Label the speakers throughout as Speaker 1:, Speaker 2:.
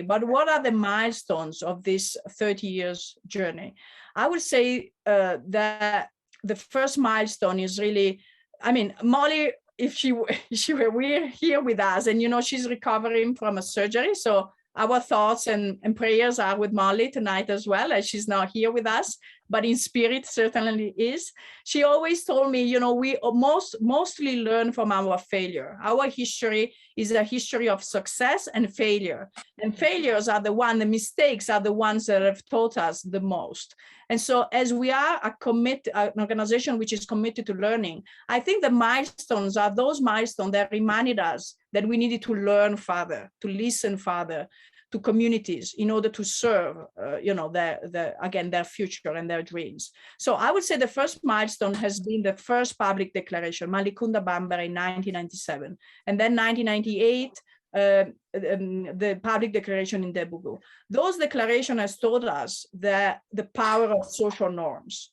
Speaker 1: But what are the milestones of this 30 years journey? I would say that the first milestone is really, I mean, Molly, if she were here with us, and she's recovering from a surgery, so our thoughts and prayers are with Molly tonight as well, as she's not here with us, but in spirit certainly is. She always told me, we mostly learn from our failure. Our history is a history of success and failure. And failures are the mistakes are the ones that have taught us the most. And so as we are an organization which is committed to learning, I think the milestones are those milestones that reminded us that we needed to learn further, to listen further to communities in order to serve, their future and their dreams. So I would say the first milestone has been the first public declaration, Malikunda Bambara in 1997, and then 1998, the public declaration in Debugu. Those declarations has taught us that the power of social norms.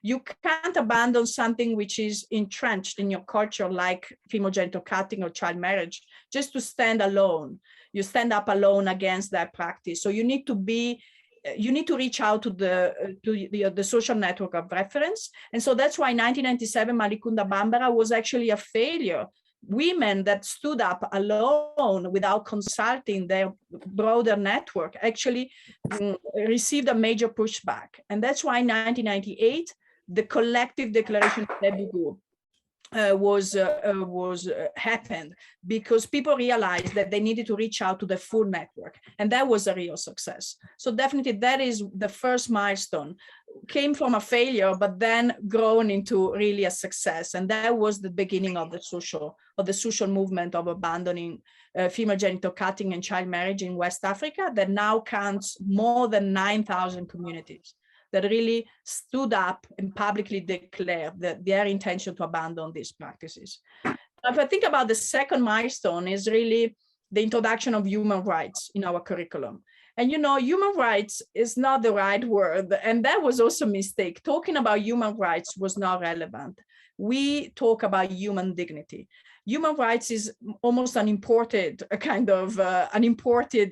Speaker 1: You can't abandon something which is entrenched in your culture, like female genital cutting or child marriage, just to stand alone. You stand up alone against that practice. So you need to reach out to the social network of reference. And so that's why 1997 Malikunda Bambara was actually a failure. Women that stood up alone without consulting their broader network actually received a major pushback. And that's why in 1998, the collective declaration of Debugu happened, because people realized that they needed to reach out to the full network, and that was a real success. So definitely that is the first milestone. Came from a failure, but then grown into really a success, and that was the beginning of the social movement of abandoning female genital cutting and child marriage in West Africa, that now counts more than 9,000 communities that really stood up and publicly declared their intention to abandon these practices. If I think about the second milestone, is really the introduction of human rights in our curriculum. And human rights is not the right word, and that was also a mistake. Talking about human rights was not relevant. We talk about human dignity. Human rights is almost an imported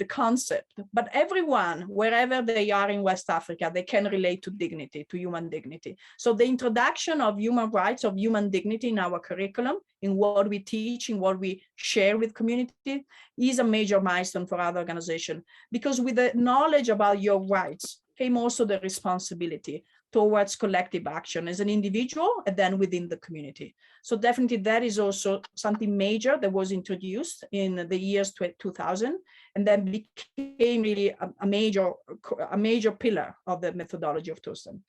Speaker 1: concept, but everyone, wherever they are in West Africa, they can relate to dignity, to human dignity. So the introduction of human rights, of human dignity in our curriculum, in what we teach, in what we share with community, is a major milestone for our organization, because with the knowledge about your rights came also the responsibility towards collective action as an individual and then within the community. So definitely that is also something major that was introduced in the years 2000, and then became really a major pillar of the methodology of Tostan.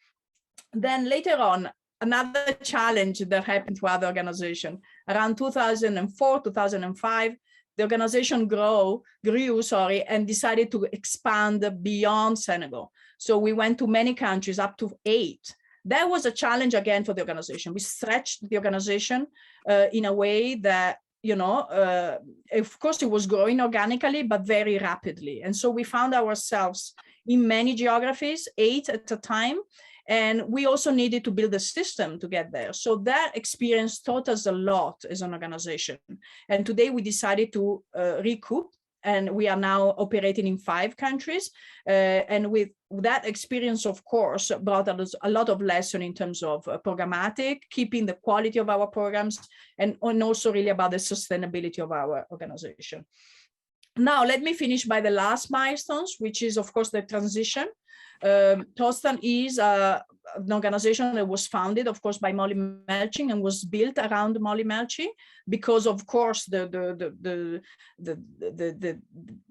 Speaker 1: Then later on, another challenge that happened to other organizations around 2004, 2005, the organization grew, and decided to expand beyond Senegal. So we went to many countries, up to 8. That was a challenge again for the organization. We stretched the organization in a way that, of course it was growing organically, but very rapidly. And so we found ourselves in many geographies, 8 at a time. And we also needed to build a system to get there. So that experience taught us a lot as an organization. And today we decided to recoup, and we are now operating in 5 countries. And with that experience, of course, brought us a lot of lessons in terms of programmatic, keeping the quality of our programs, and also really about the sustainability of our organization. Now, let me finish by the last milestones, which is, of course, the transition. Tostan is an organization that was founded, of course, by Molly Melching and was built around Molly Melching, because, of course, the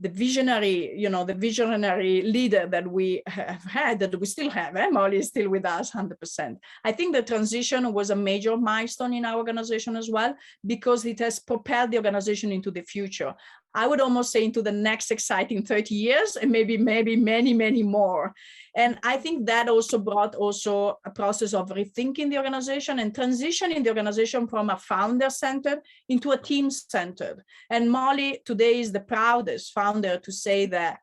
Speaker 1: visionary, the visionary leader that we have had, that we still have. Molly is still with us 100%. I think the transition was a major milestone in our organization as well, because it has propelled the organization into the future. I would almost say into the next exciting 30 years, and maybe many, many more. And I think that also brought also a process of rethinking the organization and transitioning the organization from a founder-centered into a team-centered. And Molly today is the proudest founder to say that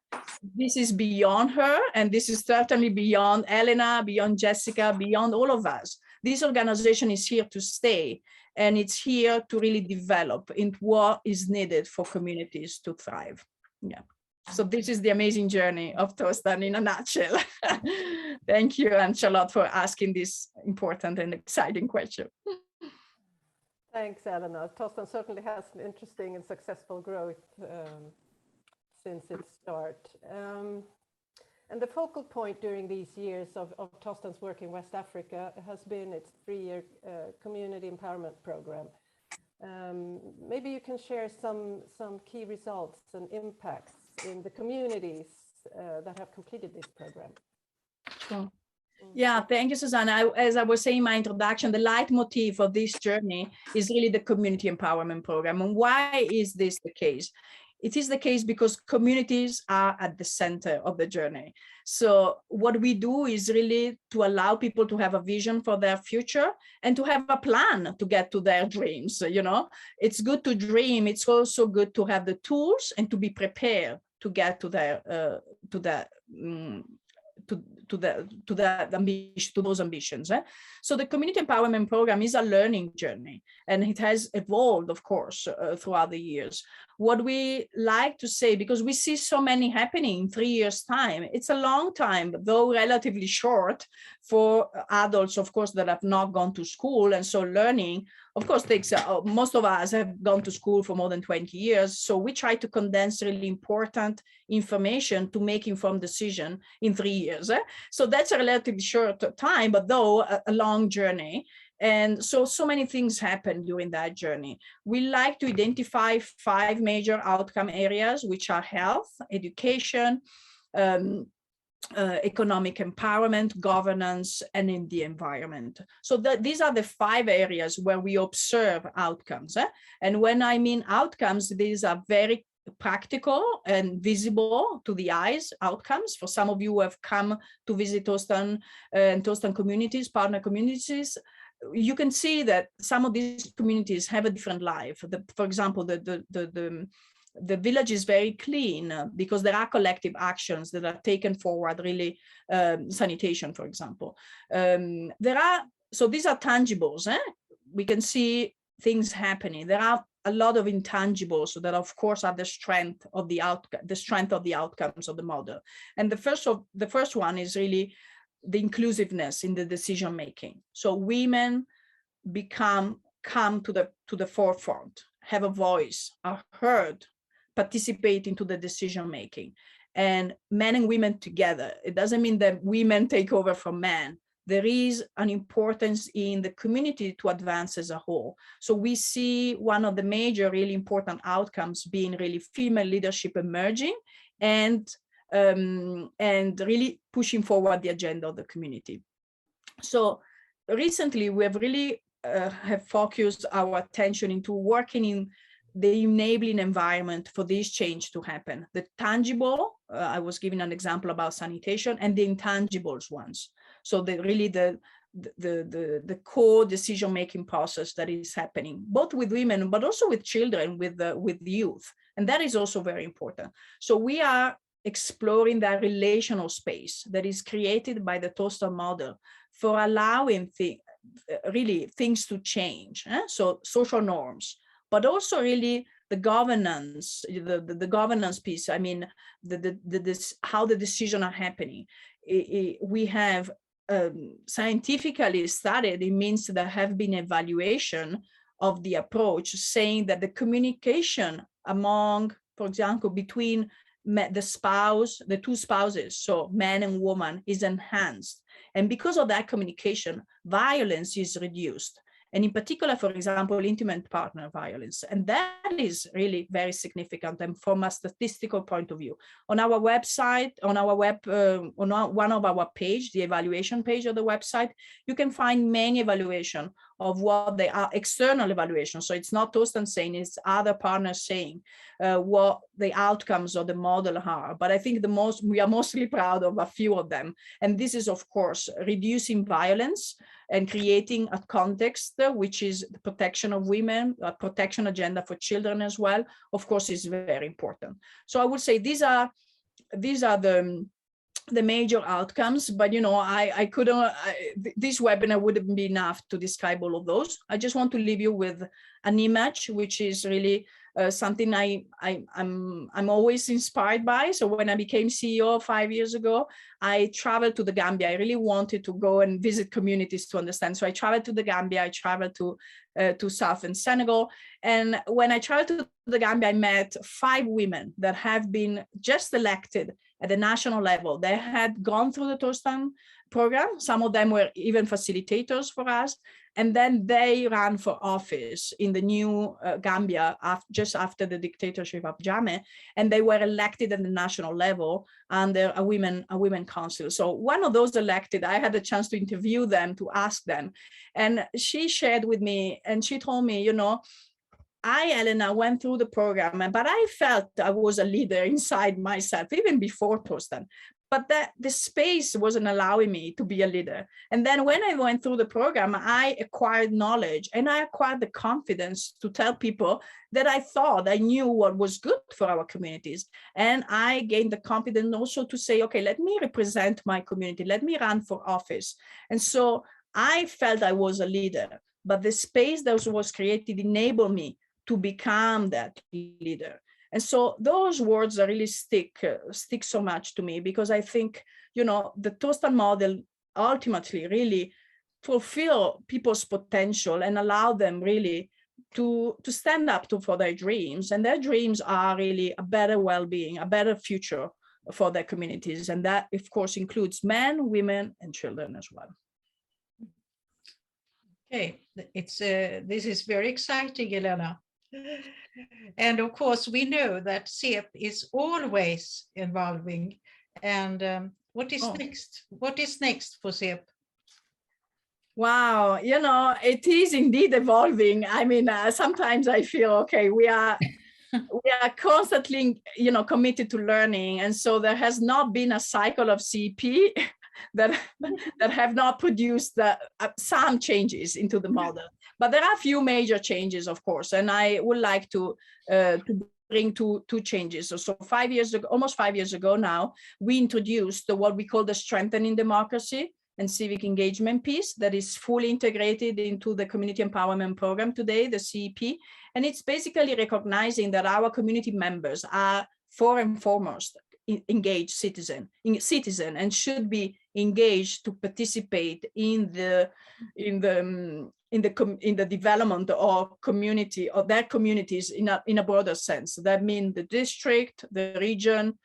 Speaker 1: this is beyond her, and this is certainly beyond Elena, beyond Jessica, beyond all of us. This organization is here to stay, and it's here to really develop into what is needed for communities to thrive. Yeah. So this is the amazing journey of Tostan in a nutshell. Thank you, and Charlotte, for asking this important and exciting question.
Speaker 2: Thanks, Elena. Tostan certainly has an interesting and successful growth since its start. And the focal point during these years of Tostan's work in West Africa has been its 3-year community empowerment program. Maybe you can share some key results and impacts in the communities that have completed this program.
Speaker 1: Sure. Yeah, thank you, Susanna. As I was saying in my introduction, the leitmotif of this journey is really the community empowerment program. And why is this the case? It is the case because communities are at the center of the journey. So what we do is really to allow people to have a vision for their future and to have a plan to get to their dreams. You know, it's good to dream. It's also good to have the tools and to be prepared to get to their those ambitions. So the community empowerment program is a learning journey, and it has evolved, of course, throughout the years. What we like to say, because we see so many happening in 3 years' time, it's a long time, though relatively short for adults, of course, that have not gone to school. And so learning, of course, takes, most of us have gone to school for more than 20 years. So we try to condense really important information to make informed decision in 3 years. So that's a relatively short time, but though a long journey. And so many things happen during that journey. We like to identify 5 major outcome areas, which are health, education, economic empowerment, governance, and in the environment. So these are the 5 areas where we observe outcomes. And when I mean outcomes, these are very practical and visible to the eyes outcomes. For some of you who have come to visit Tostan and Tostan communities, partner communities, you can see that some of these communities have a different life. For example, the village is very clean because there are collective actions that are taken forward, really, sanitation, for example. So these are tangibles. We can see things happening. There are a lot of intangibles that, of course, are the strength of the outcomes of the model. And the first one is really the inclusiveness in the decision making. So women come to the forefront, have a voice, are heard, participate into the decision making, and men and women together. It doesn't mean that women take over from men. There is an importance in the community to advance as a whole. So we see one of the major really important outcomes being really female leadership emerging and really pushing forward the agenda of the community. So recently we have really have focused our attention into working in the enabling environment for this change to happen. The tangible, I was giving an example about sanitation, and the intangibles ones. So the core decision-making process that is happening, both with women, but also with children, with youth. And that is also very important. So we are exploring that relational space that is created by the Tostan model for allowing things to change. So social norms, but also really the governance, the governance piece. I mean, how the decisions are happening. We have scientifically studied, it means there have been evaluation of the approach saying that the communication among, for example, between the two spouses, so man and woman, is enhanced. And because of that communication, violence is reduced. And in particular, for example, intimate partner violence. And that is really very significant. And from a statistical point of view, on our website, on one of our page, the evaluation page of the website, you can find many evaluation of what they are, external evaluation. So it's not Tostan saying, it's other partners saying what the outcomes of the model are. But I think we are mostly proud of a few of them. And this is, of course, reducing violence and creating a context which is the protection of women, a protection agenda for children as well, of course, is very important. So I would say these are the major outcomes, but I couldn't, this webinar wouldn't be enough to describe all of those. I just want to leave you with an image, which is really something I'm always inspired by. So when I became CEO 5 years ago, I traveled to the Gambia. I really wanted to go and visit communities to understand. So I traveled to the Gambia. I traveled to southern Senegal. And when I traveled to the Gambia, I met 5 women that have been just elected at the national level. They had gone through the Tostan program. Some of them were even facilitators for us. And then they ran for office in the new Gambia just after the dictatorship of Jammeh. And they were elected at the national level under a women council. So one of those elected, I had a chance to interview them, to ask them. And she shared with me, and she told me, I, Elena, went through the program, but I felt I was a leader inside myself, even before Tostan. But the space wasn't allowing me to be a leader. And then when I went through the program, I acquired knowledge and I acquired the confidence to tell people that I thought I knew what was good for our communities. And I gained the confidence also to say, okay, let me represent my community. Let me run for office. And so I felt I was a leader, but the space that was created enabled me to become that leader. And so those words really stick so much to me, because I think, the Tostan model ultimately really fulfill people's potential and allow them really to stand up for their dreams. And their dreams are really a better well-being, a better future for their communities. And that, of course, includes men, women, and children as well.
Speaker 3: Okay, this is very exciting, Elena. And of course, we know that SEP is always evolving. And what is next? What is next for SEP?
Speaker 1: Wow, it is indeed evolving. I mean, sometimes I feel, okay, we are constantly, committed to learning. And so there has not been a cycle of CP that have not produced some changes into the model. But there are a few major changes, of course, and I would like to bring two changes. So 5 years ago, almost 5 years ago now, we introduced what we call the strengthening democracy and civic engagement piece that is fully integrated into the community empowerment program today, the CEP. And it's basically recognizing that our community members are first and foremost engaged citizen and should be engaged to participate in the development of community, of their communities in a broader sense. That means the district, the region,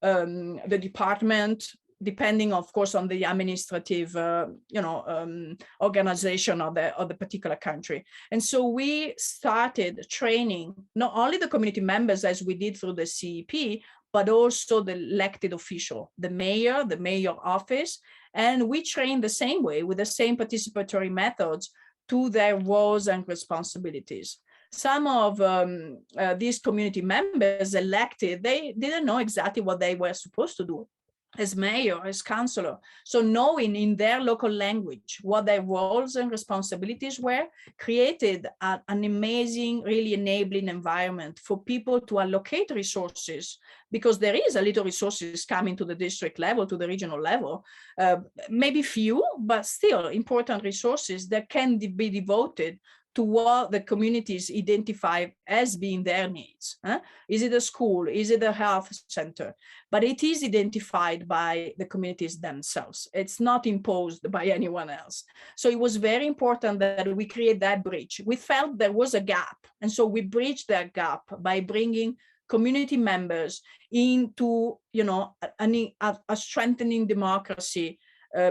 Speaker 1: the department, depending, of course, on the administrative, organization of the particular country. And so we started training not only the community members, as we did through the CEP, but also the elected official, the mayor office. And we train the same way with the same participatory methods to their roles and responsibilities. Some of these community members elected, they didn't know exactly what they were supposed to do as mayor, as councillor. So knowing in their local language what their roles and responsibilities were created an amazing, really enabling environment for people to allocate resources, because there is a little resources coming to the district level, to the regional level, maybe few, but still important resources that can be devoted to what the communities identify as being their needs. Is it a school? Is it a health center? But it is identified by the communities themselves. It's not imposed by anyone else. So it was very important that we create that bridge. We felt there was a gap. And so we bridged that gap by bringing community members into, a strengthening democracy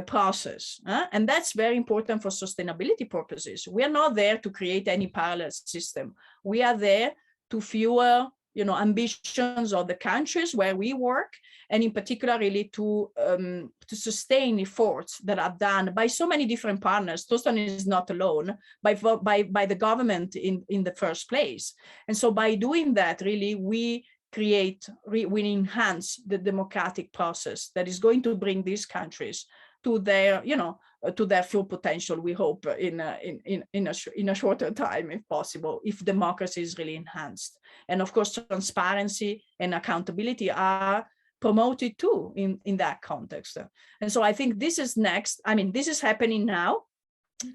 Speaker 1: process. And that's very important for sustainability purposes. We are not there to create any parallel system. We are there to fuel, ambitions of the countries where we work, and in particular, really to sustain efforts that are done by so many different partners. Tostan is not alone, by the government in the first place. And so by doing that, really, we enhance the democratic process that is going to bring these countries to their, to their full potential, we hope, in a shorter time, if possible, if democracy is really enhanced. And of course, transparency and accountability are promoted too in that context. And so I think this is next. I mean, this is happening now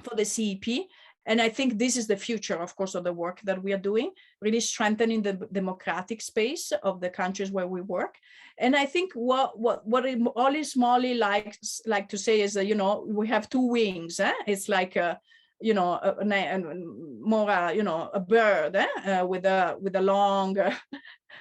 Speaker 1: for the CEP. And I think this is the future, of course, of the work that we are doing, really strengthening the democratic space of the countries where we work. And I think what Ollie Smalley likes to say is that, you know, we have two wings. It's like a, you know, a bird with a long,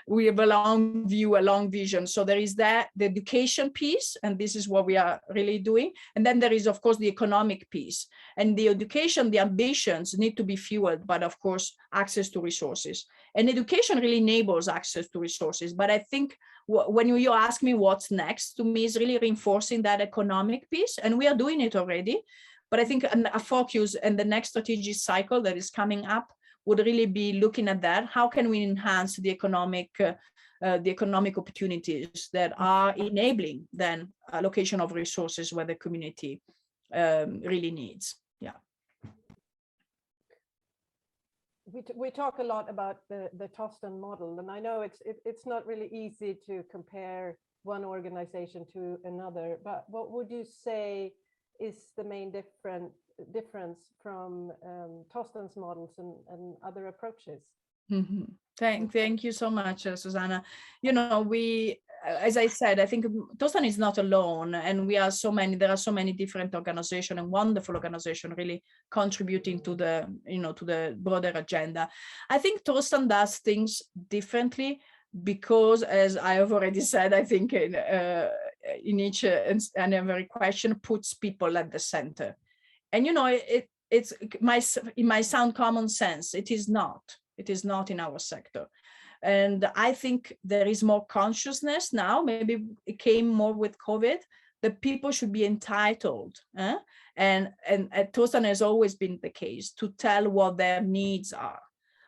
Speaker 1: we have a long view, a long vision. So there is that, the education piece, and this is what we are really doing. And then there is, of course, the economic piece. And the education, the ambitions need to be fueled, but of course, access to resources. And education really enables access to resources. But I think when you ask me what's next, to me is really reinforcing that economic piece. And we are doing it already. But I think a focus and the next strategic cycle that is coming up would really be looking at that. How can we enhance the economic opportunities that are enabling then allocation of resources where the community really needs? Yeah.
Speaker 2: We talk a lot about the Tostan model, and I know it's not really easy to compare one organization to another, but what would you say is the main difference from Tostan's models and other approaches?
Speaker 1: Mm-hmm. Thank you so much, Susanna. You know, we, as I said, I think Tostan is not alone, and there are so many different organizations and wonderful organizations really contributing to the broader agenda. I think Tostan does things differently because, as I have already said, I think in each and every question puts people at the center. And, you know, it might sound common sense. It is not in our sector. And I think there is more consciousness now, maybe it came more with COVID, that people should be entitled. And at Tostan has always been the case to tell what their needs are,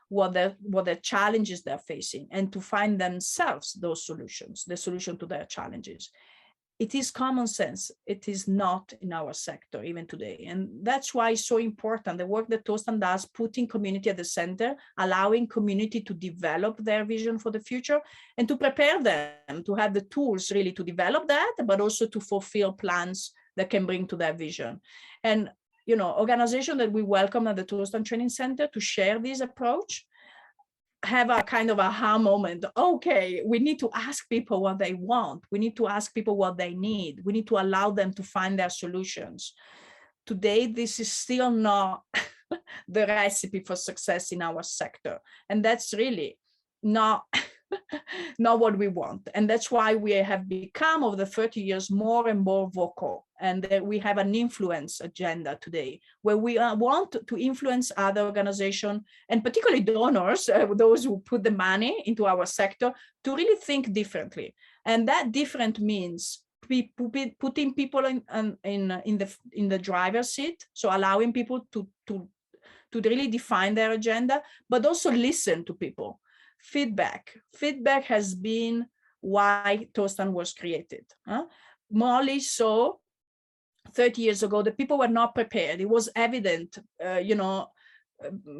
Speaker 1: what the challenges they're facing, and to find themselves those solutions, the solution to their challenges. It is common sense. It is not in our sector even today. And that's why it's so important. The work that Tostan does, putting community at the center, allowing community to develop their vision for the future and to prepare them to have the tools really to develop that, but also to fulfill plans that can bring to their vision. And, you know, organizations that we welcome at the Tostan Training Center to share this approach have a kind of aha moment. Okay, we need to ask people what they want. We need to ask people what they need. We need to allow them to find their solutions. Today, this is still not the recipe for success in our sector. And that's really not what we want. And that's why we have become over the 30 years more and more vocal. And we have an influence agenda today where we want to influence other organizations and particularly donors, those who put the money into our sector, to really think differently. And that different means putting people in the driver's seat, so allowing people to really define their agenda, but also listen to people. Feedback has been why Tostan was created. Molly saw 30 years ago that people were not prepared. It was evident,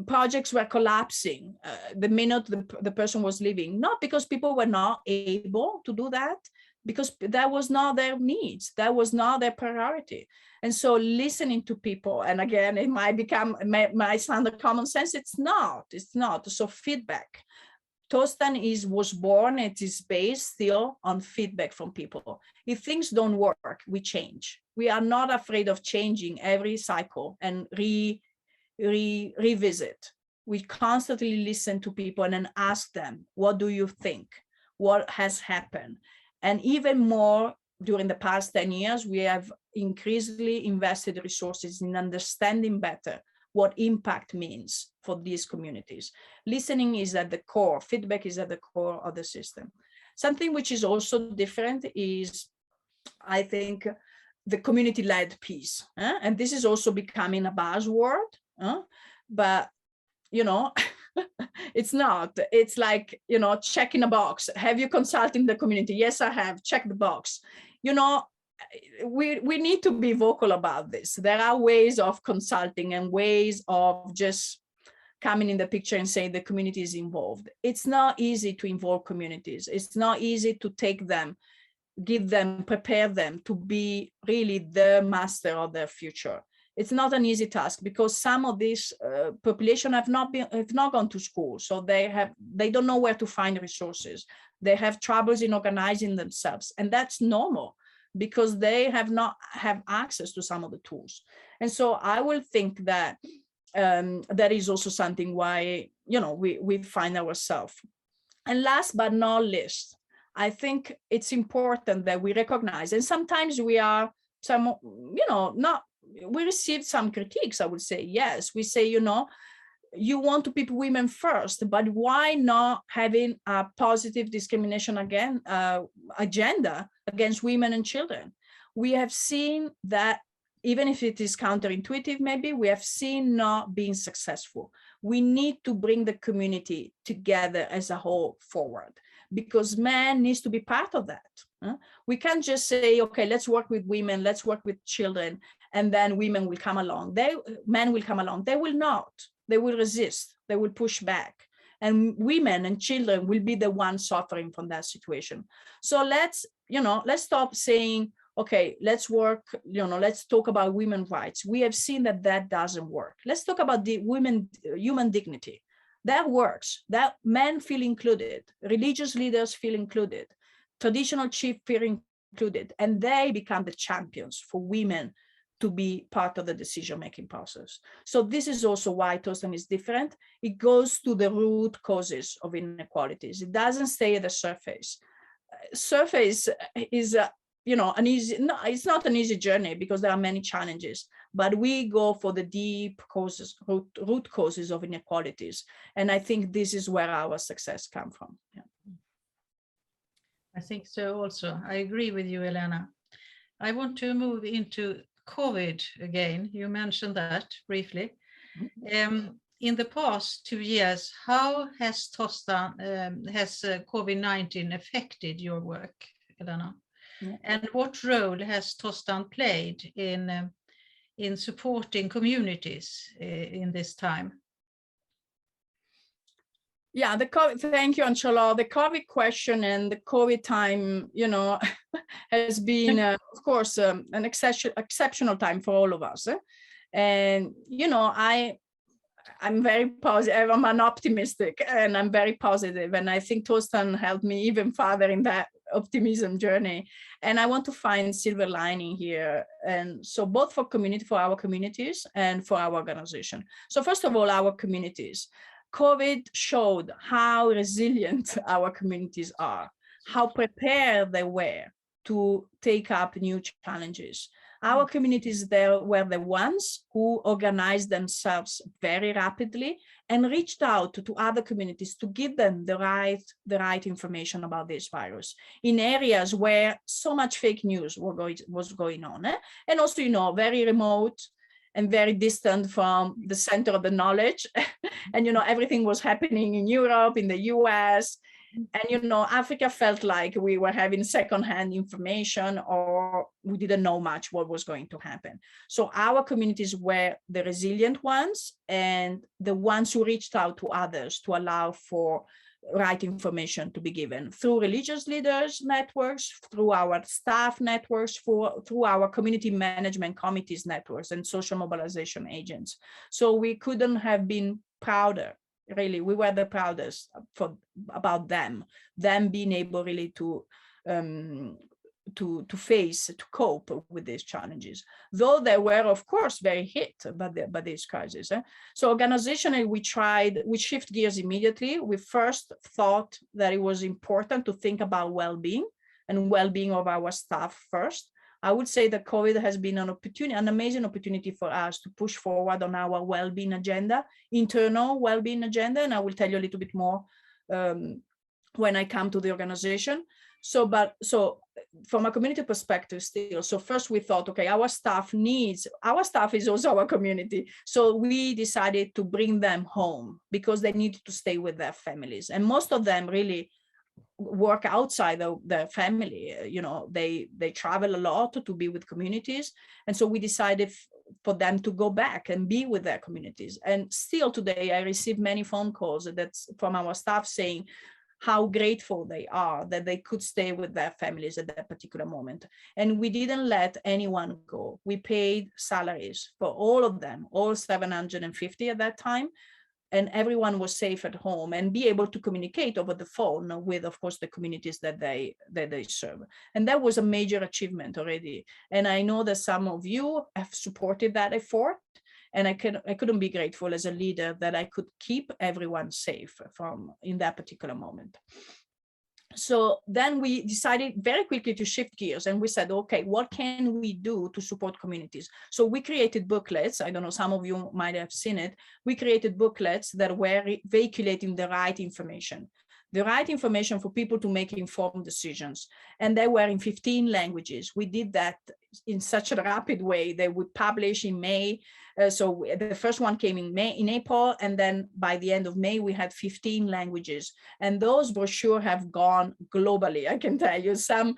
Speaker 1: projects were collapsing the minute the person was leaving, not because people were not able to do that, because that was not their needs, that was not their priority. And so listening to people, and again, it might sound like common sense, it's not. So feedback. Tostan was born, it is based still on feedback from people. If things don't work, we change. We are not afraid of changing every cycle and revisit. We constantly listen to people and then ask them, what do you think? What has happened? And even more, during the past 10 years, we have increasingly invested resources in understanding better what impact means for these communities. Listening is at the core, feedback is at the core of the system. Something which is also different is, I think, the community-led piece. And this is also becoming a buzzword, but, it's not. It's like, checking a box. Have you consulted the community? Yes, I have. Check the box. We need to be vocal about this. There are ways of consulting and ways of just coming in the picture and saying the community is involved. It's not easy to involve communities. It's not easy to take them, prepare them to be really the master of their future. it's not an easy task, because some of this population have not gone to school, so they don't know where to find resources. They have troubles in organizing themselves, and that's normal because they have not have access to some of the tools. And so I will think that that is also something why, you know, we find ourselves. And last but not least, I think it's important that we recognize, and sometimes we are some, you know, not, we received some critiques, I would say. Yes, we say, you know, you want to put women first, but why not having a positive discrimination agenda against women and children? We have seen that, even if it is counterintuitive, maybe, we have seen not being successful. We need to bring the community together as a whole forward, because man needs to be part of that. We can't just say, okay, let's work with women, let's work with children, and then women will come along. Men will come along. They will not. They will resist. They will push back. And women and children will be the ones suffering from that situation. So let's stop saying, okay, let's work, you know, let's talk about women's rights. We have seen that that doesn't work. Let's talk about the human dignity. That works. That men feel included, religious leaders feel included, traditional chiefs feel included, and they become the champions for women to be part of the decision-making process. So this is also why Tostan is different. It goes to the root causes of inequalities. It doesn't stay at the surface. Surface is it's not an easy journey because there are many challenges, but we go for the deep causes, root causes of inequalities. And I think this is where our success comes from. Yeah.
Speaker 3: I think so also. I agree with you, Elena. I want to move into COVID again. You mentioned that briefly. In the past 2 years, how has COVID-19 affected your work, Elena? Yeah. And what role has Tostan played in supporting communities in this time?
Speaker 1: Yeah, thank you, Anshalo. The COVID question and the COVID time, you know, has been, of course, an exceptional time for all of us. And, you know, I'm very positive. I'm an optimistic, and I'm very positive. And I think Tostan helped me even further in that optimism journey. And I want to find silver lining here. And so both for our communities and for our organization. So first of all, our communities. COVID showed how resilient our communities are, how prepared they were to take up new challenges. Our communities there were the ones who organized themselves very rapidly and reached out to other communities to give them the right information about this virus in areas where so much fake news was going on. And also, you know, very remote and very distant from the center of the knowledge. And, you know, everything was happening in Europe, in the US. And, you know, Africa felt like we were having secondhand information, or we didn't know much what was going to happen. So our communities were the resilient ones and the ones who reached out to others to allow for right information to be given through religious leaders networks, through our staff networks, through our community management committees networks and social mobilization agents. So we couldn't have been prouder. Really, we were the proudest about them being able really to cope with these challenges, though they were, of course, very hit by this crisis. So organizationally, we shift gears immediately. We first thought that it was important to think about well-being and well-being of our staff first. I would say that COVID has been an amazing opportunity for us to push forward on our well-being agenda, internal well-being agenda, and I will tell you a little bit more when I come to the organization. So from a community perspective still, so first we thought, okay, our staff is also our community. So we decided to bring them home because they needed to stay with their families. And most of them really work outside of their family. You know, they travel a lot to be with communities. And so we decided for them to go back and be with their communities. And still today, I receive many phone calls that's from our staff saying, how grateful they are that they could stay with their families at that particular moment. And we didn't let anyone go. We paid salaries for all of them, all 750 at that time, and everyone was safe at home and be able to communicate over the phone with, of course, the communities that they serve. And that was a major achievement already. And I know that some of you have supported that effort. And I couldn't be grateful as a leader that I could keep everyone safe from in that particular moment. So then we decided very quickly to shift gears, and we said, okay, what can we do to support communities? So we created booklets. I don't know, some of you might have seen it. We created booklets that were vehiculating the right information for people to make informed decisions. And they were in 15 languages. We did that in such a rapid way. They would publish in May. So the first one came in April, and then by the end of May, we had 15 languages. And those brochures have gone globally, I can tell you. Some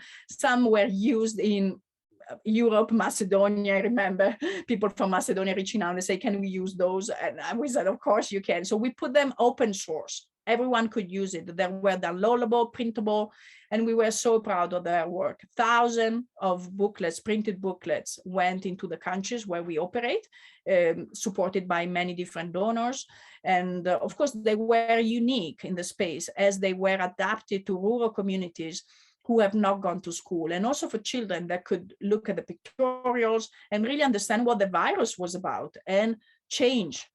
Speaker 1: were used in Europe, Macedonia. I remember people from Macedonia reaching out and say, can we use those? And we said, of course you can. So we put them open source. Everyone could use it. They were downloadable, printable, and we were so proud of their work. Thousands of booklets, printed booklets, went into the countries where we operate, supported by many different donors. And of course, they were unique in the space as they were adapted to rural communities who have not gone to school, and also for children that could look at the pictorials and really understand what the virus was about and change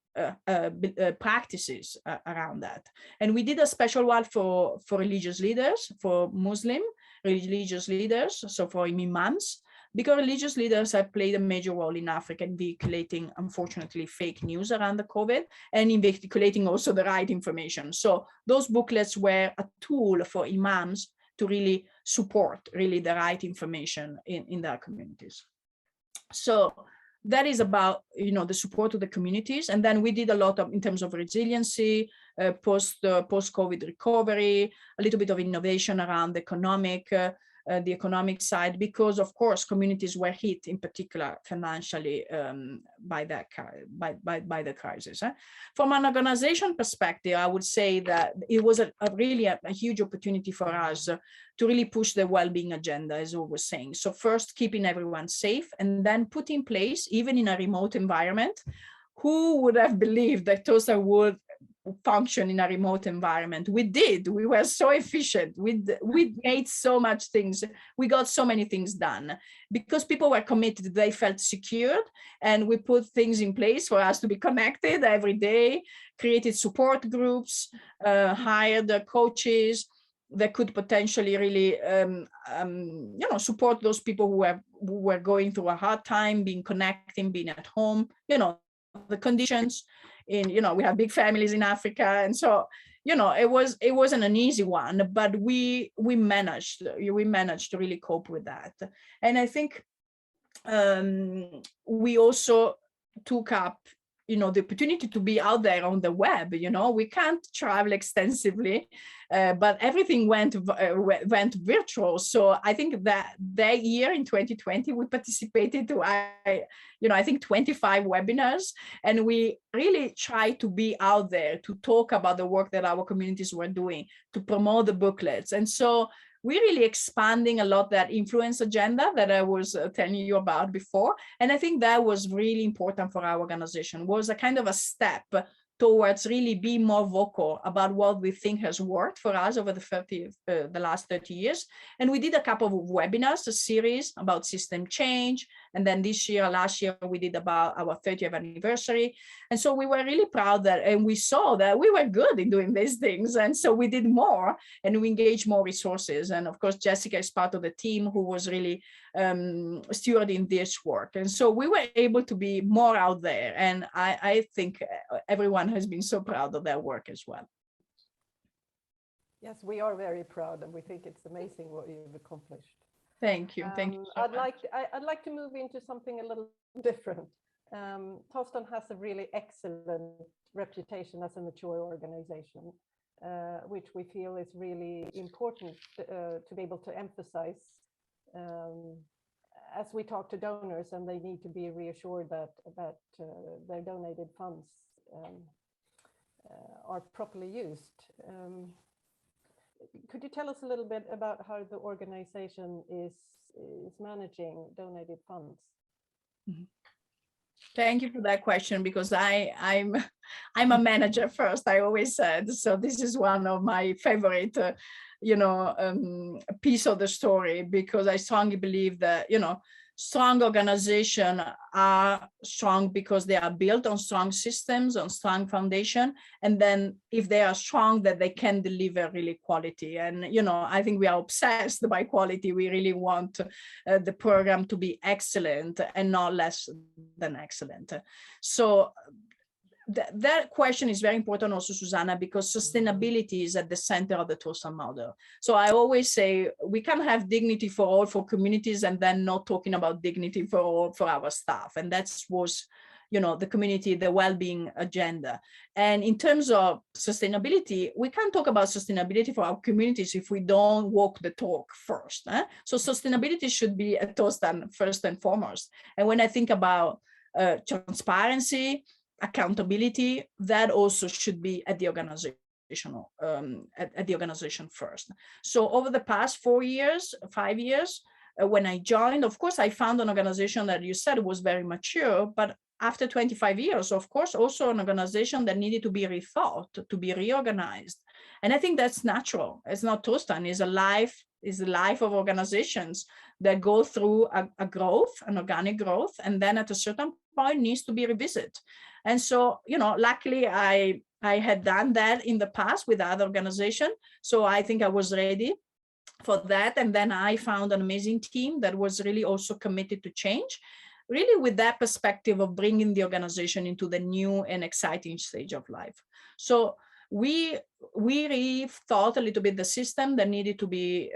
Speaker 1: practices around that. And we did a special one for religious leaders, for Muslim religious leaders, so for imams, because religious leaders have played a major role in Africa in vehiculating, unfortunately, fake news around the COVID, and in vehiculating also the right information. So those booklets were a tool for imams to really support really the right information in their communities. So that is about, the support of the communities. And then we did a lot of in terms of resiliency, post-COVID recovery, a little bit of innovation around the economic side, because of course communities were hit in particular financially by the crisis. From an organization perspective, I would say that it was really a huge opportunity for us to really push the well-being agenda, as I was saying. So first, keeping everyone safe, and then put in place, even in a remote environment. Who would have believed that Tostan would function in a remote environment? We did. We were so efficient. We made so much things. We got so many things done because people were committed. They felt secured, and we put things in place for us to be connected every day, created support groups, hired coaches that could potentially really support those people who were going through a hard time, being connecting, being at home, the conditions in, we have big families in Africa. And so, it wasn't an easy one, but we managed to really cope with that. And I think we also took up the opportunity to be out there on the web. We can't travel extensively, but everything went virtual. So I think that year in 2020, we participated to, I think 25 webinars, and we really tried to be out there to talk about the work that our communities were doing, to promote the booklets. And so we're really expanding a lot that influence agenda that I was telling you about before. And I think that was really important for our organization, was a kind of a step towards really being more vocal about what we think has worked for us over the last 30 years. And we did a couple of webinars, a series about system change. And then last year, we did about our 30th anniversary. And so we were really proud that, and we saw that we were good in doing these things. And so we did more, and we engaged more resources. And of course, Jessica is part of the team who was really stewarding this work. And so we were able to be more out there. And I think everyone has been so proud of their work as well.
Speaker 2: Yes, we are very proud, and we think it's amazing what you've accomplished.
Speaker 1: Thank you. Thank you. So
Speaker 2: I'd like to move into something a little different. Tostan has a really excellent reputation as a mature organization, which we feel is really important to be able to emphasize as we talk to donors, and they need to be reassured that their donated funds are properly used. could you tell us a little bit about how the organization is managing donated funds?
Speaker 1: Thank you for that question, because I'm a manager first, I always said. So this is one of my favorite, piece of the story, because I strongly believe that, strong organizations are strong because they are built on strong systems, on strong foundation. And then if they are strong, that they can deliver really quality. And, I think we are obsessed by quality. We really want the program to be excellent and not less than excellent. So that question is very important also, Susanna, because sustainability is at the center of the Tostan model. So I always say we can have dignity for all for communities and then not talking about dignity for all for our staff. And that was, the community, the well-being agenda. And in terms of sustainability, we can't talk about sustainability for our communities if we don't walk the talk first. So sustainability should be at Tostan first and foremost. And when I think about transparency, accountability, that also should be at the organization. At the organization first. So over the past 5 years, when I joined, of course, I found an organization that you said was very mature, but after 25 years, of course, also an organization that needed to be rethought, to be reorganized. And I think that's natural. It's not Tostan, it's the life of organizations that go through a growth, an organic growth, and then at a certain point needs to be revisited. And so, luckily I had done that in the past with other organizations. So I think I was ready for that. And then I found an amazing team that was really also committed to change, really with that perspective of bringing the organization into the new and exciting stage of life. So we rethought a little bit the system that needed to be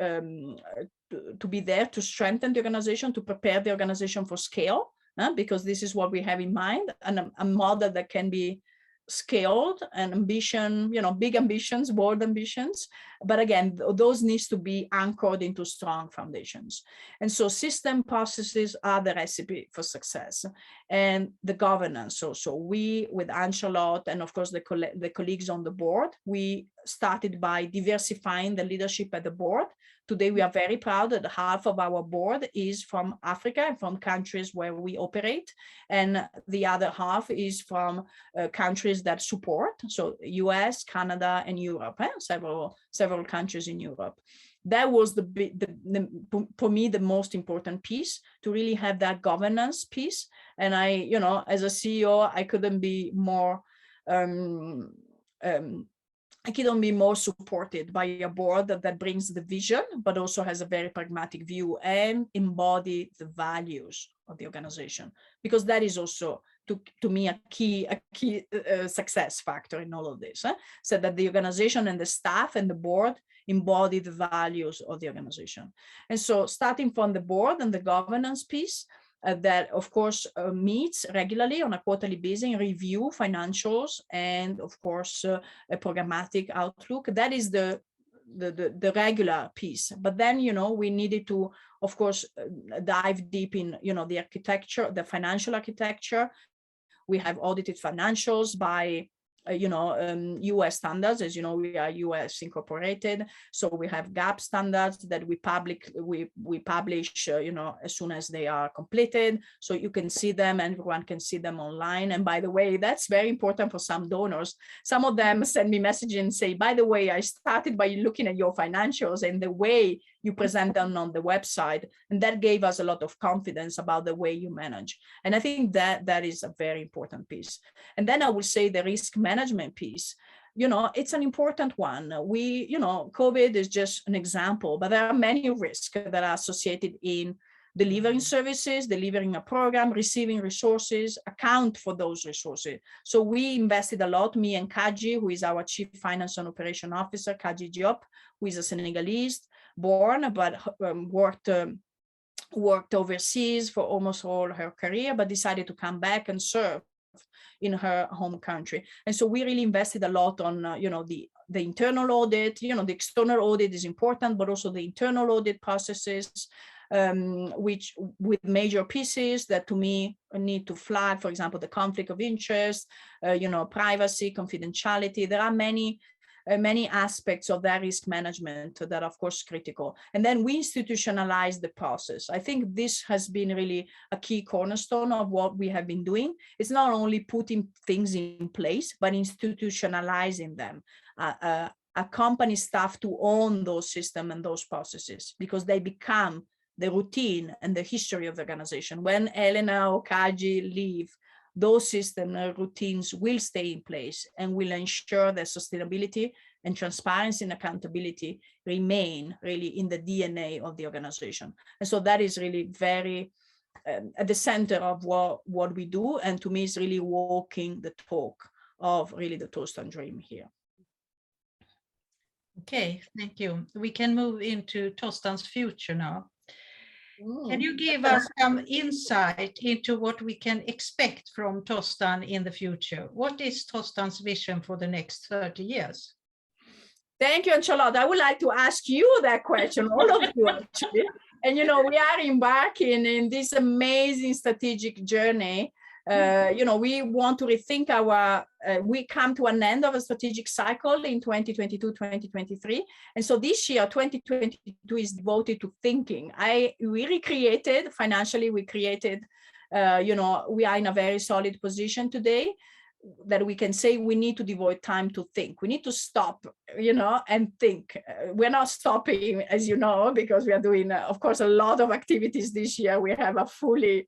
Speaker 1: there to strengthen the organization, to prepare the organization for scale. Because this is what we have in mind, and a model that can be scaled and ambition, big ambitions, bold ambitions. But again, those needs to be anchored into strong foundations. And so system processes are the recipe for success, and the governance. So we, with Anne-Charlotte and of course the colleagues on the board, we started by diversifying the leadership at the board. Today, we are very proud that half of our board is from Africa and from countries where we operate. And the other half is from countries that support. So US, Canada, and Europe, several countries in Europe. That was for me, the most important piece, to really have that governance piece. And I, as a CEO, I couldn't be more supported by a board that brings the vision, but also has a very pragmatic view and embody the values of the organization, because that is also, to me, a key success factor in all of this. So that the organization and the staff and the board embody the values of the organization. And so starting from the board and the governance piece, that of course meets regularly on a quarterly basis, review financials, and of course a programmatic outlook. That is the regular piece. But then, we needed to, of course, dive deep in, the architecture, the financial architecture. We have audited financials by US standards. As you know, we are US incorporated, so we have GAAP standards that we publish as soon as they are completed, so you can see them, and everyone can see them online. And by the way, that's very important for some donors. Some of them send me messages and say, by the way, I started by looking at your financials and the way you present them on the website, and that gave us a lot of confidence about the way you manage. And I think that is a very important piece. And then I would say the risk management piece, it's an important one. COVID is just an example, but there are many risks that are associated in delivering services, delivering a program, receiving resources, account for those resources. So we invested a lot, me and Kaji, who is our Chief Finance and Operation Officer, Kaji Diop, who is a Senegalese born, but worked overseas for almost all her career, but decided to come back and serve in her home country. And so we really invested a lot on, the internal audit. The external audit is important, but also the internal audit processes, which with major pieces that to me need to flag, for example, the conflict of interest, privacy, confidentiality. There are many many aspects of that risk management that are, of course, critical. And then we institutionalize the process. I think this has been really a key cornerstone of what we have been doing. It's not only putting things in place, but institutionalizing them. A company staff to own those systems and those processes, because they become the routine and the history of the organization. When Elena or Kaji leave, those systems and routines will stay in place and will ensure that sustainability and transparency and accountability remain really in the DNA of the organization. And so that is really very at the center of what we do. And to me, it's really walking the talk of really the Tostan dream here.
Speaker 3: Okay, thank you. We can move into Tostan's future now. Can you give us some insight into what we can expect from Tostan in the future? What is Tostan's vision for the next 30 years?
Speaker 1: Thank you, Charlotte. I would like to ask you that question, all of you actually. And we are embarking in this amazing strategic journey. We want to rethink we come to an end of a strategic cycle in 2022, 2023. And so this year, 2022 is devoted to thinking. We recreated, financially, we created, we are in a very solid position today that we can say we need to devote time to think. We need to stop, and think. We're not stopping, as you know, because we are doing, of course, a lot of activities this year. We have a fully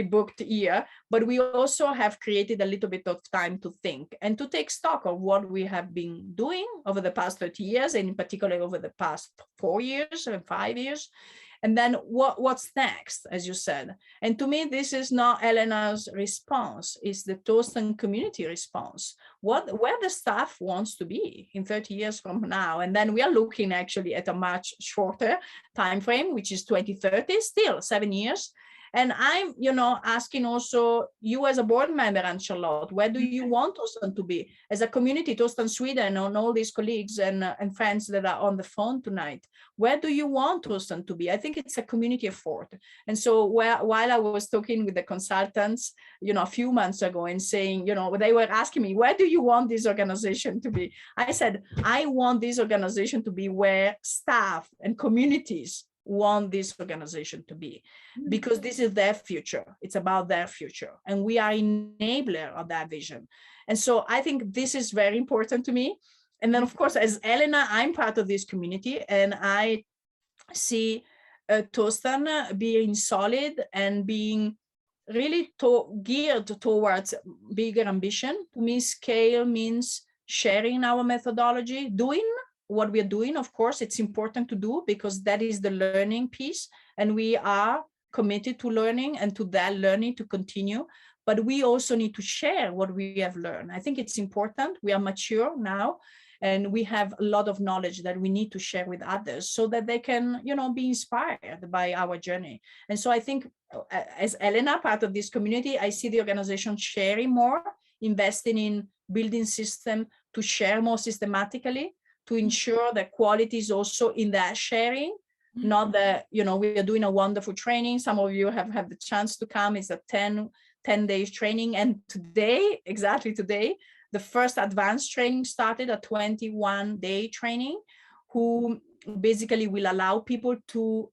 Speaker 1: booked year, but we also have created a little bit of time to think and to take stock of what we have been doing over the past 30 years, and in particular over the past 4 years and 5 years. And then what's next, as you said. And to me, this is not Elena's response, it's the Tostan community response. Where the staff wants to be in 30 years from now. And then we are looking actually at a much shorter time frame, which is 2030, still 7 years. And I'm, asking also you as a board member, and Charlotte, where do you want Tostan to be? As a community, Tostan Sweden, and all these colleagues and friends that are on the phone tonight, where do you want Tostan to be? I think it's a community effort. And so while I was talking with the consultants, a few months ago and saying, they were asking me, where do you want this organization to be? I said, I want this organization to be where staff and communities want this organization to be, because this is their future. It's about their future, and we are enabler of that vision. And so I think this is very important to me. And then, of course, as Elena, I'm part of this community, and I see Tostan being solid and being really geared towards bigger ambition. To me, scale means sharing our methodology, doing what we're doing. Of course, it's important to do, because that is the learning piece, and we are committed to learning and to that learning to continue. But we also need to share what we have learned. I think it's important. We are mature now, and we have a lot of knowledge that we need to share with others so that they can, be inspired by our journey. And so I think as Elena, part of this community, I see the organization sharing more, investing in building system to share more systematically, to ensure that quality is also in that sharing, not that, we are doing a wonderful training. Some of you have had the chance to come. It's a 10 days training. And today, exactly today, the first advanced training started, a 21-day training, who basically will allow people to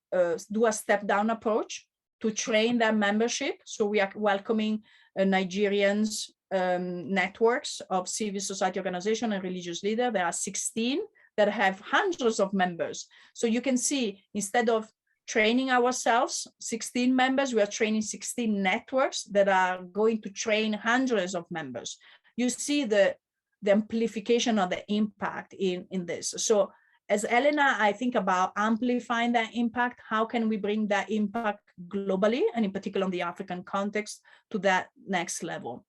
Speaker 1: do a step-down approach to train their membership. So we are welcoming Nigerians, networks of civil society organization and religious leaders. There are 16 that have hundreds of members. So you can see, instead of training ourselves, 16 members, we are training 16 networks that are going to train hundreds of members. You see the amplification of the impact in this. So as Elena, I think about amplifying that impact. How can we bring that impact globally, and in particular in the African context, to that next level?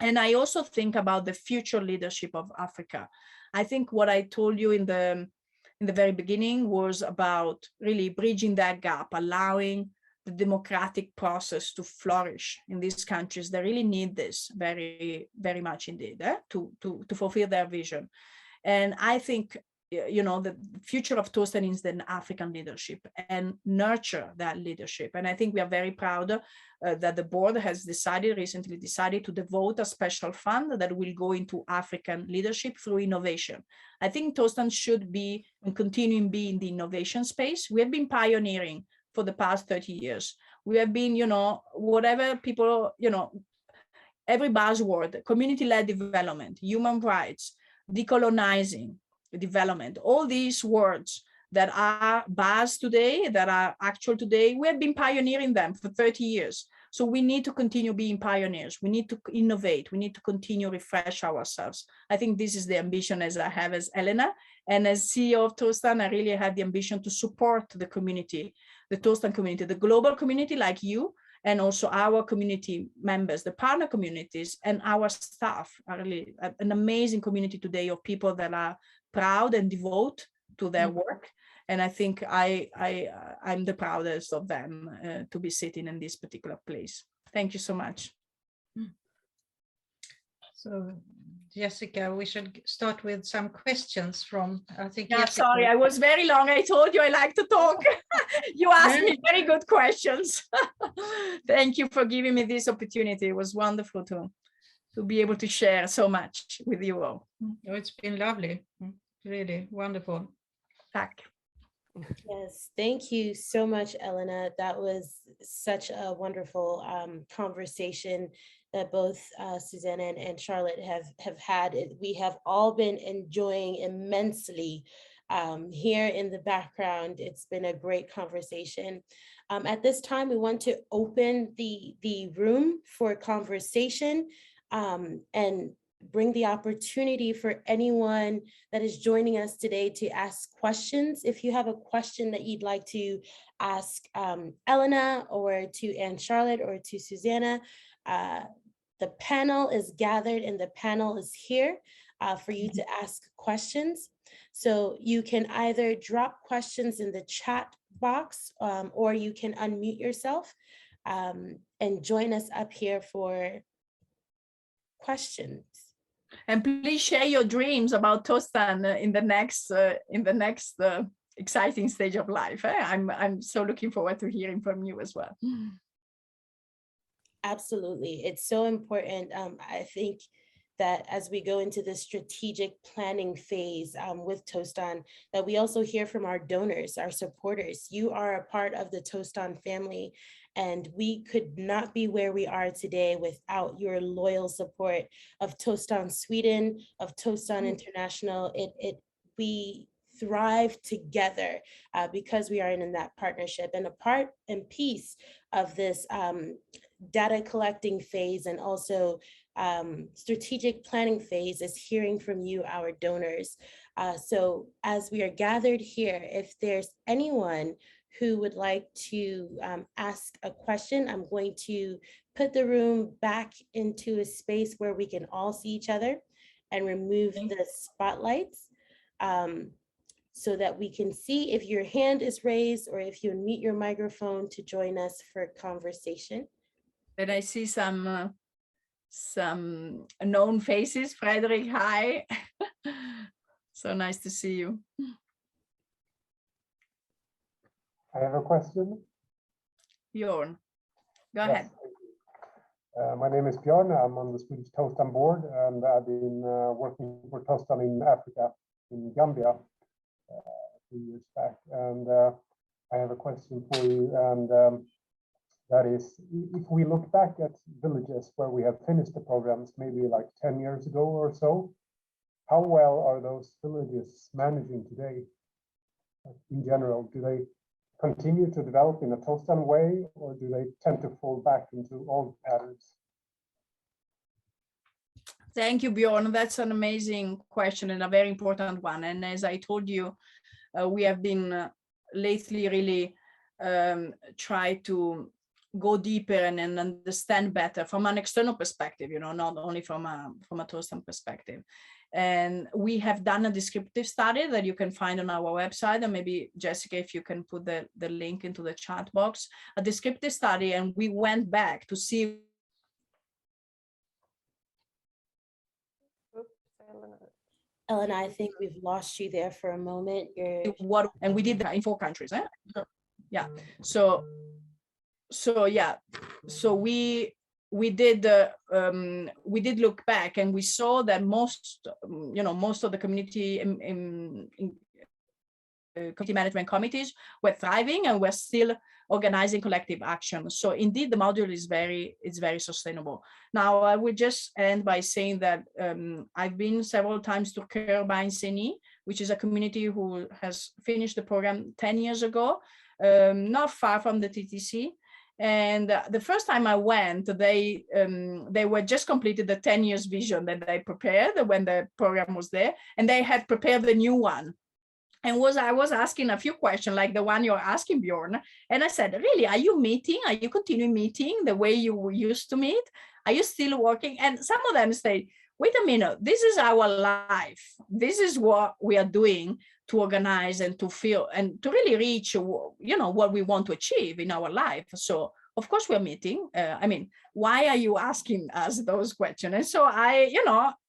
Speaker 1: And I also think about the future leadership of Africa. I think what I told you in the very beginning was about really bridging that gap, allowing the democratic process to flourish in these countries that really need this very, very much indeed, to fulfill their vision. And I think the future of Tostan is the African leadership and nurture that leadership. And I think we are very proud that the board has recently decided to devote a special fund that will go into African leadership through innovation. I think Tostan should be and continue to be in the innovation space. We have been pioneering for the past 30 years. We have been, whatever people, every buzzword, community-led development, human rights, decolonizing, development, all these words that are buzz today, that are actual today, we have been pioneering them for 30 years. So we need to continue being pioneers. We need to innovate. We need to continue refresh ourselves. I think this is the ambition as I have as Elena, and as CEO of Tostan, I really have the ambition to support the community, the Tostan community, the global community like you, and also our community members, the partner communities, and our staff are really an amazing community today of people that are proud and devote to their work. And I think I'm the proudest of them to be sitting in this particular place. Thank you so much.
Speaker 3: So, Jessica, we should start with some questions from, I think.
Speaker 1: Yeah,
Speaker 3: Jessica.
Speaker 1: sorry, I was very long. I told you I like to talk. You asked me very good questions. Thank you for giving me this opportunity. It was wonderful to be able to share so much with you all.
Speaker 3: Oh, it's been lovely. Really wonderful.
Speaker 1: Tack.
Speaker 4: Yes, thank you so much, Elena. That was such a wonderful conversation that both Susanna and Charlotte have had. We have all been enjoying immensely here in the background. It's been a great conversation. At this time, we want to open the room for conversation and bring the opportunity for anyone that is joining us today to ask questions. If you have a question that you'd like to ask Elena or to Anne Charlotte or to Susanna, the panel is gathered and the panel is here for you to ask questions. So you can either drop questions in the chat box or you can unmute yourself and join us up here for questions.
Speaker 1: And please share your dreams about Tostan in the next exciting stage of life. I'm so looking forward to hearing from you as well.
Speaker 4: Absolutely, it's so important. I think that as we go into the strategic planning phase with Tostan, that we also hear from our donors, our supporters. You are a part of the Tostan family, and we could not be where we are today without your loyal support of Tostan Sweden, of Tostan International. We thrive together because we are in that partnership, and a part and piece of this data collecting phase and also strategic planning phase is hearing from you, our donors. So as we are gathered here, if there's anyone who would like to ask a question, I'm going to put the room back into a space where we can all see each other and remove the spotlights so that we can see if your hand is raised or if you unmute your microphone to join us for conversation.
Speaker 1: And I see some known faces. Frederick, hi. So nice to see you.
Speaker 5: I have a question.
Speaker 1: Bjorn, go
Speaker 5: Yes.
Speaker 1: ahead.
Speaker 5: My name is Bjorn. I'm on the Swedish Tostan board, and I've been working for Tostan in Africa, in Gambia, a few years back. And I have a question for you, and that is, if we look back at villages where we have finished the programs, maybe like 10 years ago or so, how well are those villages managing today? In general, do they continue to develop in a Tostan way, or do they tend to fall back into old patterns?
Speaker 1: Thank you, Bjorn. That's an amazing question and a very important one. And as I told you, we have been lately really try to go deeper and understand better from an external perspective, not only from a Tostan perspective. And we have done a descriptive study that you can find on our website, and maybe Jessica, if you can put the link into the chat box, a descriptive study, and we went back to see.
Speaker 2: Oops, Elena.
Speaker 4: Elena, I think we've lost you there for a moment.
Speaker 1: And we did that in 4 countries. Yeah. So yeah. So we did look back, and we saw that most of the community community management committees were thriving and were still organizing collective action. So indeed, the module is very sustainable. Now, I would just end by saying that I've been several times to Cœur Saint-Denis, which is a community who has finished the program 10 years ago, not far from the TTC. And the first time I went, they were just completed the 10 years vision that they prepared when the program was there, and they had prepared the new one. And I was asking a few questions like the one you're asking, Bjorn. And I said, really, are you meeting? Are you continuing meeting the way you used to meet? Are you still working? And some of them say, wait a minute, this is our life. This is what we are doing to organize and to feel and to really reach, what we want to achieve in our life. So of course we're meeting. I mean, why are you asking us those questions? And so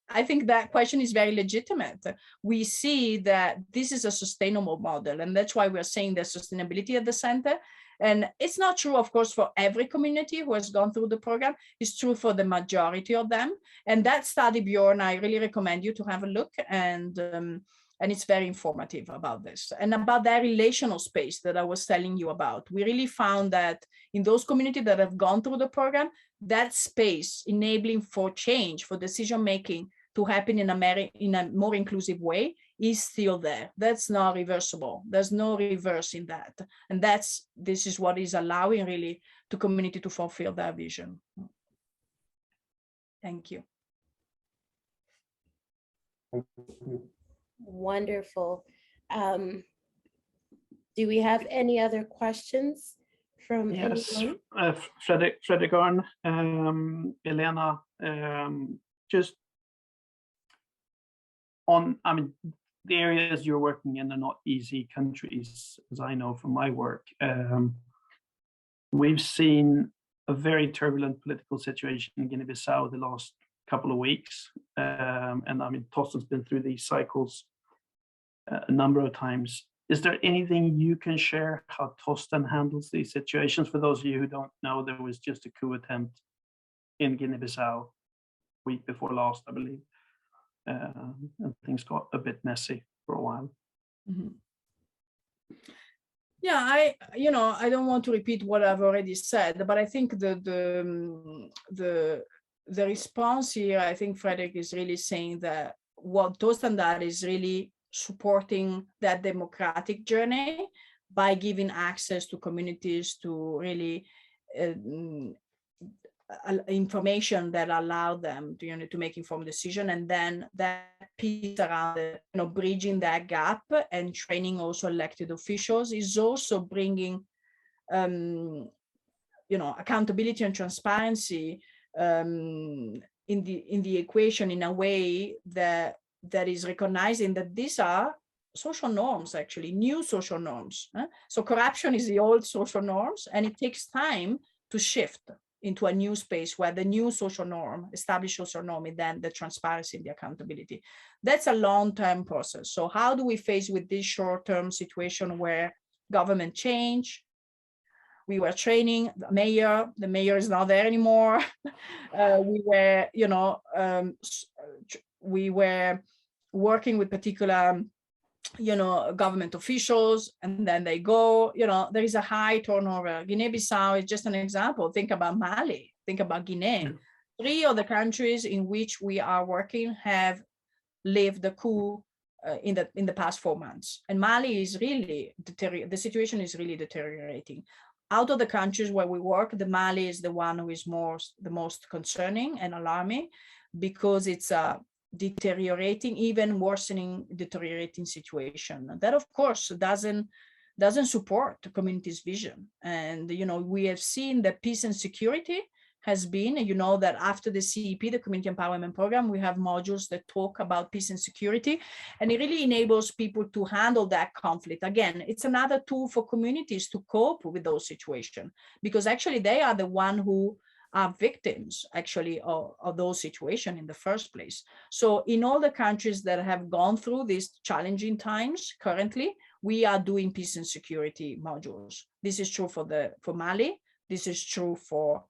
Speaker 1: I think that question is very legitimate. We see that this is a sustainable model, and that's why we're saying there's sustainability at the center. And it's not true, of course, for every community who has gone through the program. It's true for the majority of them. And that study, Bjorn, I really recommend you to have a look, and it's very informative about this and about that relational space that I was telling you about. We really found that in those communities that have gone through the program, that space enabling for change, for decision-making to happen in a more inclusive way is still there. That's not reversible. There's no reverse in that. And this is what is allowing really the community to fulfill their vision. Thank you.
Speaker 4: Wonderful. Do we have any other questions from anyone?
Speaker 6: Fredrik Arn, Elena, just on, the areas you're working in are not easy countries, as I know from my work. We've seen a very turbulent political situation in Guinea-Bissau the last couple of weeks. And Tostan's been through these cycles a number of times. Is there anything you can share how Tostan handles these situations? For those of you who don't know, there was just a coup attempt in Guinea-Bissau week before last, I believe. And things got a bit messy for a while.
Speaker 1: Mm-hmm. Yeah, I don't want to repeat what I've already said, but I think the response here, I think Fredrik is really saying that what Tostan does is really supporting that democratic journey by giving access to communities to really information that allow them to make informed decision, and then that piece around bridging that gap and training also elected officials is also bringing accountability and transparency in the equation in a way that is recognizing that these are social norms, actually new social norms. So corruption is the old social norms, and it takes time to shift into a new space where the new social norm, established social norm, is then the transparency and the accountability. That's a long-term process. So how do we face with this short-term situation where government change? We were training the mayor is not there anymore. We were working with particular government officials, and then they go, there is a high turnover. Guinea-Bissau is just an example. Think about Mali, think about Guinea. 3 of the countries in which we are working have lived the coup in the past 4 months. And Mali is really, the situation is really deteriorating. Out of the countries where we work, the Mali is the one who is the most concerning and alarming, because it's a deteriorating situation that of course doesn't support the community's vision. And we have seen that peace and security has been, that after the CEP, the Community Empowerment Program, we have modules that talk about peace and security, and it really enables people to handle that conflict. Again, it's another tool for communities to cope with those situations, because actually they are the one who are victims actually of those situations in the first place. So in all the countries that have gone through these challenging times currently, we are doing peace and security modules. This is true for Mali, this is true for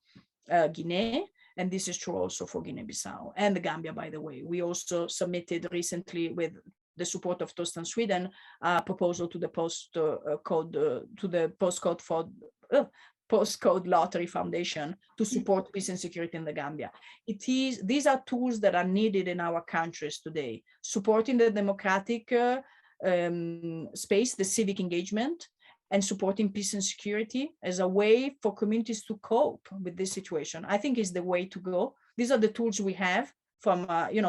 Speaker 1: Guinea, and this is true also for Guinea-Bissau and the Gambia, by the way. We also submitted recently, with the support of Tostan Sweden, a proposal to the Postcode Lottery Foundation to support peace and security in the Gambia. These are tools that are needed in our countries today, supporting the democratic space, the civic engagement, and supporting peace and security as a way for communities to cope with this situation. I think is the way to go. These are the tools we have from,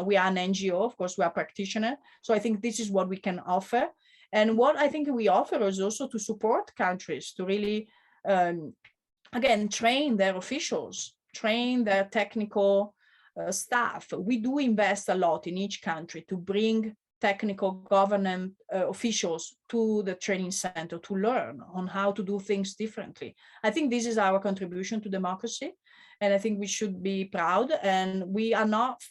Speaker 1: we are an NGO, of course, we are practitioners. So I think this is what we can offer. And what I think we offer is also to support countries to really, again, train their officials, train their technical staff. We do invest a lot in each country to bring technical government officials to the training center to learn on how to do things differently. I think this is our contribution to democracy, and I think we should be proud, and we are not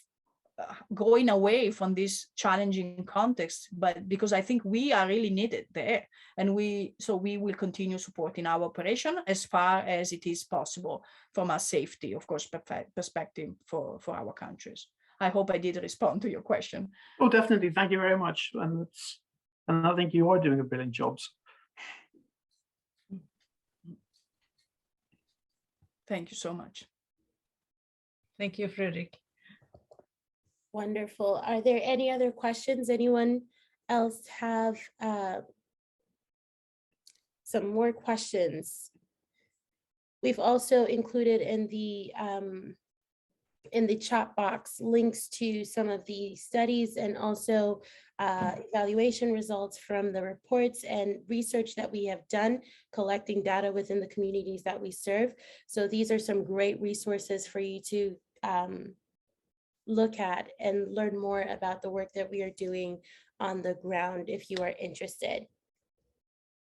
Speaker 1: going away from this challenging context, but because I think we are really needed there, and we will continue supporting our operation as far as it is possible from a safety, of course, perspective for our countries. I hope I did respond to your question.
Speaker 6: Oh, definitely. Thank you very much. And I think you are doing a brilliant job.
Speaker 1: Thank you so much.
Speaker 3: Thank you, Fredrik.
Speaker 4: Wonderful. Are there any other questions? Anyone else have some more questions? We've also included in the chat box links to some of the studies and also evaluation results from the reports and research that we have done collecting data within the communities that we serve. So these are some great resources for you to look at and learn more about the work that we are doing on the ground if you are interested.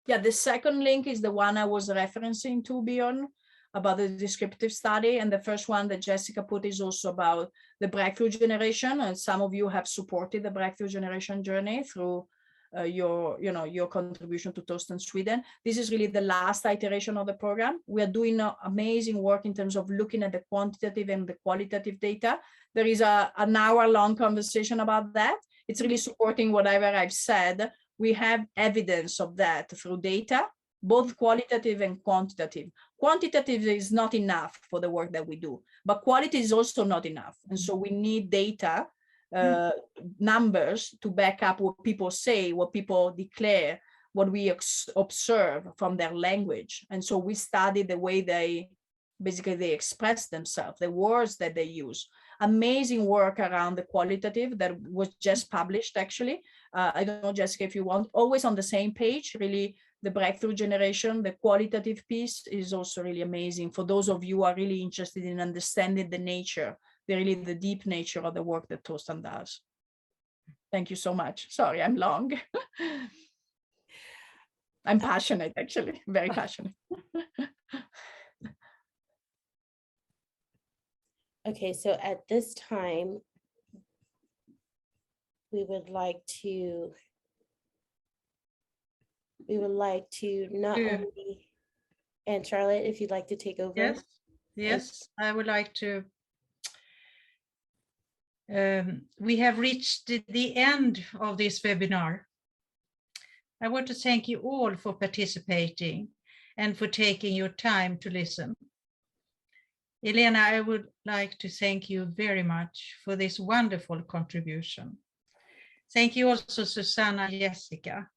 Speaker 1: Yeah, the second link is the one I was referencing to, Bjorn, about the descriptive study, and the first one that Jessica put is also about the breakthrough generation, and some of you have supported the breakthrough generation journey through your contribution to Tostan Sweden. This is really the last iteration of the program. We are doing amazing work in terms of looking at the quantitative and the qualitative data. There is an hour-long conversation about that. It's really supporting whatever I've said. We have evidence of that through data, both qualitative and quantitative. Quantitative is not enough for the work that we do, but quality is also not enough. And so we need data, numbers to back up what people say, what people declare, what we observe from their language. And so we study the way they express themselves, the words that they use. Amazing work around the qualitative that was just published, actually. I don't know, Jessica, if you want, always on the same page, really. The breakthrough generation, the qualitative piece is also really amazing for those of you who are really interested in understanding the nature, the deep nature of the work that Tostan does. Thank you so much. Sorry, I'm long. I'm passionate, actually, very passionate.
Speaker 4: Okay, so at this time, we would like to not only, and Charlotte, if you'd like to take over.
Speaker 3: Yes, I would like to. We have reached the end of this webinar. I want to thank you all for participating and for taking your time to listen. Elena, I would like to thank you very much for this wonderful contribution. Thank you also, Susanna and Jessica.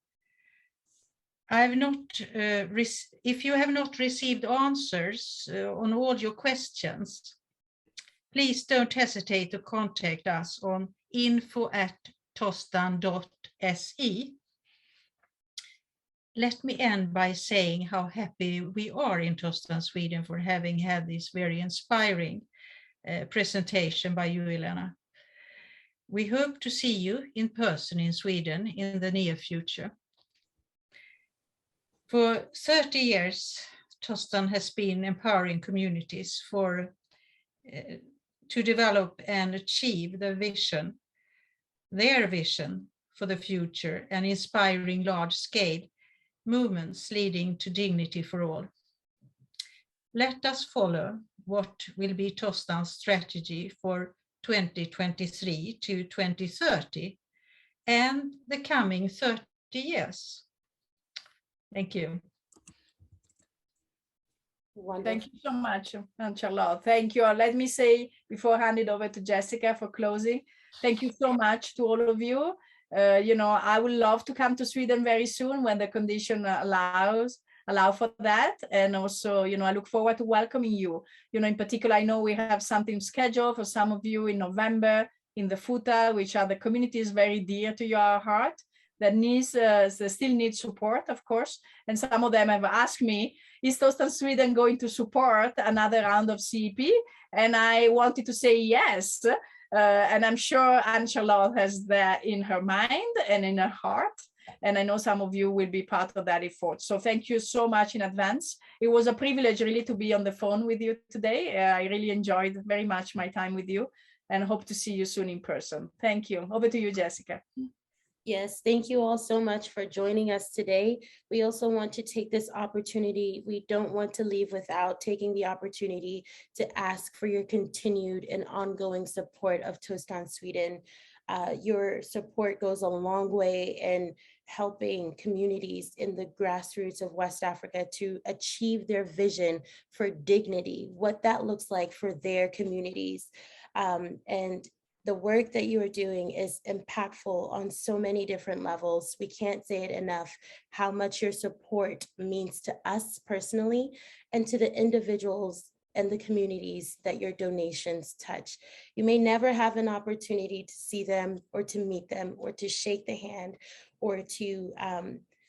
Speaker 3: If you have not received answers on all your questions, please don't hesitate to contact us on info@tostan.se. Let me end by saying how happy we are in Tostan, Sweden, for having had this very inspiring presentation by you, Elena. We hope to see you in person in Sweden in the near future. For 30 years, Tostan has been empowering communities for to develop and achieve their vision for the future and inspiring large-scale movements leading to dignity for all. Let us follow what will be Tostan's strategy for 2023 to 2030 and the coming 30 years. Thank you.
Speaker 4: Wonderful.
Speaker 1: Thank you so much, Charlotte. Thank you. Let me say, before I hand it over to Jessica for closing, thank you so much to all of you. You know, I would love to come to Sweden very soon when the condition allow for that. And also, you know, I look forward to welcoming you. You know, in particular, I know we have something scheduled for some of you in November in the Futa, which are the communities very dear to your heart that still need support, of course. And some of them have asked me, is Tostan Sweden going to support another round of CEP? And I wanted to say yes. And I'm sure Anne-Charlotte has that in her mind and in her heart. And I know some of you will be part of that effort. So thank you so much in advance. It was a privilege really to be on the phone with you today. I really enjoyed very much my time with you and hope to see you soon in person. Thank you. Over to you, Jessica.
Speaker 4: Yes, thank you all so much for joining us today. We also want to take this opportunity. We don't want to leave without taking the opportunity to ask for your continued and ongoing support of Tostan Sweden. Your support goes a long way in helping communities in the grassroots of West Africa to achieve their vision for dignity, what that looks like for their communities. And the work that you are doing is impactful on so many different levels. We can't say it enough, how much your support means to us personally and to the individuals and the communities that your donations touch. You may never have an opportunity to see them or to meet them or to shake the hand or to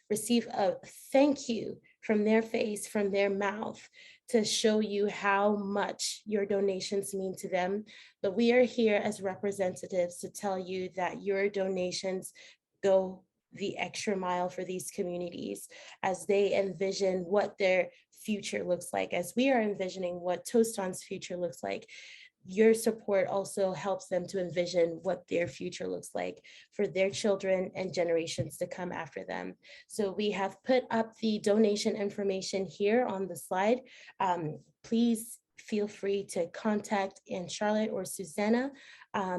Speaker 4: receive a thank you from their face, from their mouth, to show you how much your donations mean to them. But we are here as representatives to tell you that your donations go the extra mile for these communities as they envision what their future looks like, as we are envisioning what Tostan's future looks like. Your support also helps them to envision what their future looks like for their children and generations to come after them. So we have put up the donation information here on the slide. Please feel free to contact Anne Charlotte or Susanna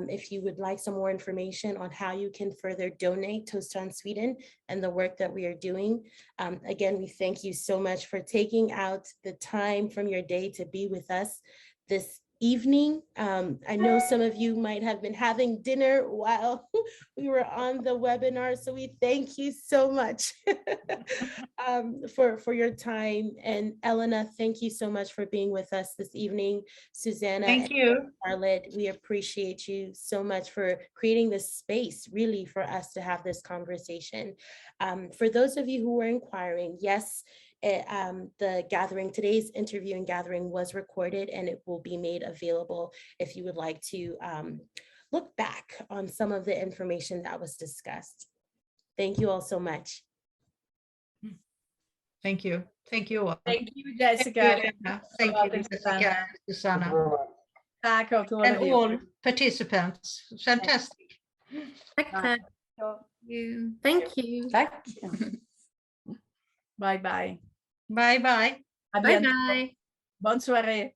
Speaker 4: if you would like some more information on how you can further donate Tostan Sweden and the work that we are doing. Again, we thank you so much for taking out the time from your day to be with us this evening. I know some of you might have been having dinner while we were on the webinar, so we thank you so much for your time. And Elena, thank you so much for being with us this evening. Susanna,
Speaker 3: Thank you.
Speaker 4: Charlotte, we appreciate you so much for creating this space really for us to have this conversation. For those of you who were inquiring, yes, the gathering, today's interview and gathering was recorded, and it will be made available if you would like to look back on some of the information that was discussed. Thank you all so much.
Speaker 3: Thank you. Thank you all.
Speaker 1: Thank you, Jessica.
Speaker 3: Thank you, Jessica, Susanna, and all participants. Fantastic.
Speaker 7: Thank you.
Speaker 1: Tack. Bye bye.
Speaker 3: Bye bye.
Speaker 1: À
Speaker 7: Bye
Speaker 1: bientôt.
Speaker 7: bye.
Speaker 1: Bonne soirée.